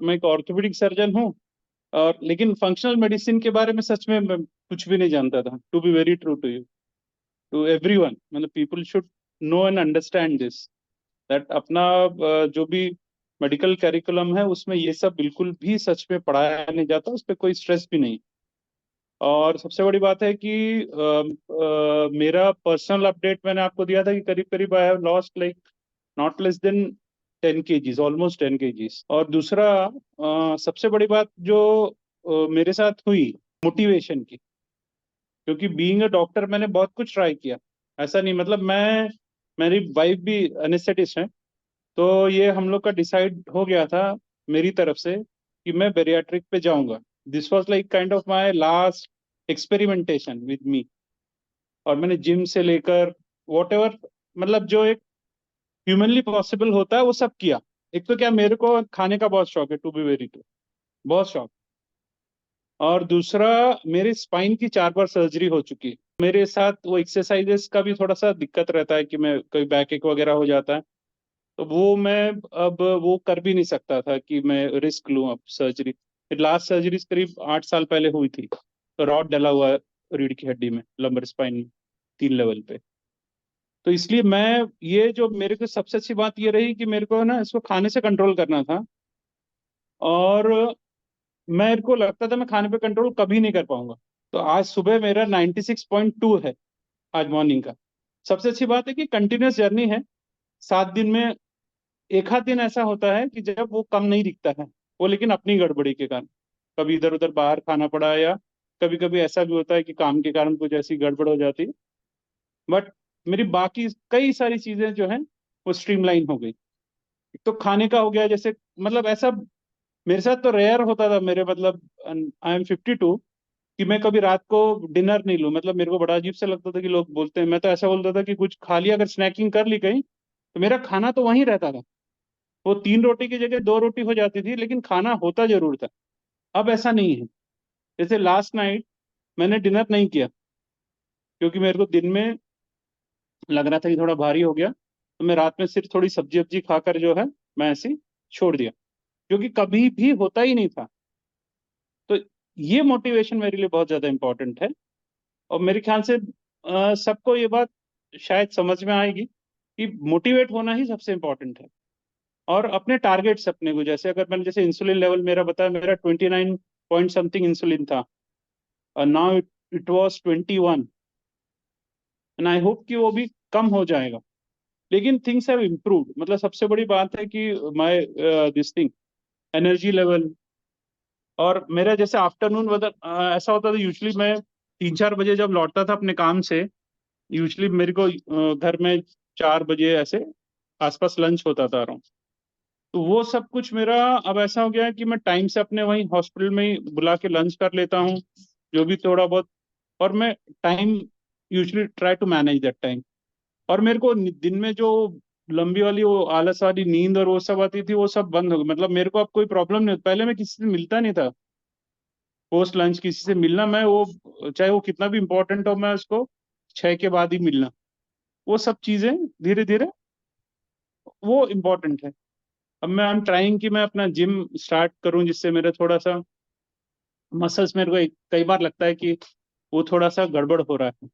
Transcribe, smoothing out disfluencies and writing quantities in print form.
मैं एक orthopaedic surgeon हूँ। और लेकिन फंक्शनल मेडिसिन के बारे में सच में मैं कुछ भी नहीं जानता था, to be very true to you, to everyone. मतलब people should know and understand this, that अपना जो भी मेडिकल करिकुलम है उसमें ये सब बिल्कुल भी सच में पढ़ाया नहीं जाता, उस पर कोई स्ट्रेस भी नहीं। और सबसे बड़ी बात है कि मेरा पर्सनल अपडेट मैंने आपको दिया था कि करीब करीब I have lost like not less than 10 kgs, almost 10 kgs। और दूसरा सबसे बड़ी बात जो मेरे साथ हुई, मोटिवेशन की। क्योंकि बीइंग अ डॉक्टर मैंने बहुत कुछ ट्राई किया, ऐसा नहीं, मतलब मेरी वाइफ भी एनेस्थेटिस्ट है। तो ये हम लोग का डिसाइड हो गया था मेरी तरफ से कि मैं बेरियाट्रिक पे जाऊंगा। This was like kind of my last experimentation with me. और मैंने जिम से लेकर वॉट एवर, मतलब जो एक ह्यूमनली पॉसिबल होता है वो सब किया। एक तो क्या, मेरे को खाने का बहुत शौक है, टू बी वेरी ट्रू, बहुत शौक। और दूसरा, मेरे स्पाइन की 4 बार सर्जरी हो चुकी है। मेरे साथ वो एक्सरसाइजेस का भी थोड़ा सा दिक्कत रहता है कि मैं कोई बैक एक वगैरह हो जाता है, तो वो मैं अब वो कर भी नहीं सकता था कि मैं रिस्क लूं अब सर्जरी। लास्ट सर्जरी करीब 8 साल पहले हुई थी, तो रॉड डला हुआ है रीढ़ की हड्डी में, लंबर स्पाइन में, 3 लेवल पे। तो इसलिए मैं, ये जो मेरे को सबसे अच्छी बात ये रही कि मेरे को ना इसको खाने से कंट्रोल करना था। और मेरे को लगता था मैं खाने पे कंट्रोल कभी नहीं कर पाऊंगा। तो आज सुबह मेरा 96.2 है, आज मॉर्निंग का। सबसे अच्छी बात है कि कंटिन्यूस जर्नी है, 7 दिन में एक आध दिन ऐसा होता है कि जब वो कम नहीं दिखता है, वो लेकिन अपनी गड़बड़ी के कारण, कभी इधर उधर बाहर खाना पड़ा, या कभी कभी ऐसा भी होता है कि काम के कारण कुछ ऐसी गड़बड़ हो जाती है। बट मेरी बाकी कई सारी चीजें जो हैं वो स्ट्रीमलाइन हो गई। एक तो खाने का हो गया, जैसे मतलब ऐसा मेरे साथ तो रेयर होता था, मेरे मतलब आई एम 52, कि मैं कभी रात को डिनर नहीं लूं। मतलब मेरे को बड़ा अजीब सा लगता था कि लोग बोलते हैं, मैं तो ऐसा बोलता था कि कुछ खा लिया, अगर स्नैकिंग कर ली कहीं, तो मेरा खाना तो वहीं रहता था। वो 3 रोटी की जगह 2 रोटी हो जाती थी, लेकिन खाना होता जरूर था। अब ऐसा नहीं है। जैसे लास्ट नाइट मैंने डिनर नहीं किया, क्योंकि मेरे को दिन में लग रहा था कि थोड़ा भारी हो गया, तो मैं रात में सिर्फ थोड़ी सब्जी वब्जी खाकर जो है मैं ऐसे ही छोड़ दिया, क्योंकि कभी भी होता ही नहीं था। तो ये मोटिवेशन मेरे लिए बहुत ज्यादा इंपॉर्टेंट है। और मेरे ख्याल से सबको ये बात शायद समझ में आएगी कि मोटिवेट होना ही सबसे इंपॉर्टेंट है। और अपने टारगेट्स, अपने को, जैसे अगर मैंने जैसे इंसुलिन लेवल मेरा बताया, मेरा 29 पॉइंट समथिंग इंसुलिन था, और now it was 21। And I hope कि वो भी कम हो जाएगा। लेकिन थिंग्स हैव इम्प्रूव्ड, मतलब सबसे बड़ी बात है कि my this thing, energy level. और मेरा जैसे आफ्टरनून बदल ऐसा होता था, यूजली मैं 3-4 बजे जब लौटता था अपने काम से, यूजली मेरे को घर में 4 बजे ऐसे आसपास लंच होता था अराउंड। तो वो सब कुछ मेरा अब ऐसा हो गया है कि मैं टाइम से अपने वहीं हॉस्पिटल में ही बुला के लंच कर लेता हूँ, जो भी थोड़ा बहुत। और मैं time usually try to manage that time. और मेरे को दिन में जो लंबी वाली वो आलस वाली नींद और वो सब आती थी, वो सब बंद हो गई। मतलब मेरे को अब कोई प्रॉब्लम नहीं होती। पहले मैं किसी से मिलता नहीं था, पोस्ट लंच किसी से मिलना, मैं वो चाहे वो कितना भी इंपॉर्टेंट हो, मैं उसको 6 के बाद ही मिलना। वो सब चीजें धीरे धीरे वो इम्पोर्टेंट है। अब मैं आई एम ट्राइंग कि मैं अपना जिम स्टार्ट करूं, जिससे मेरा थोड़ा सा मसल्स, मेरे को कई बार लगता है कि वो थोड़ा सा गड़बड़ हो रहा है।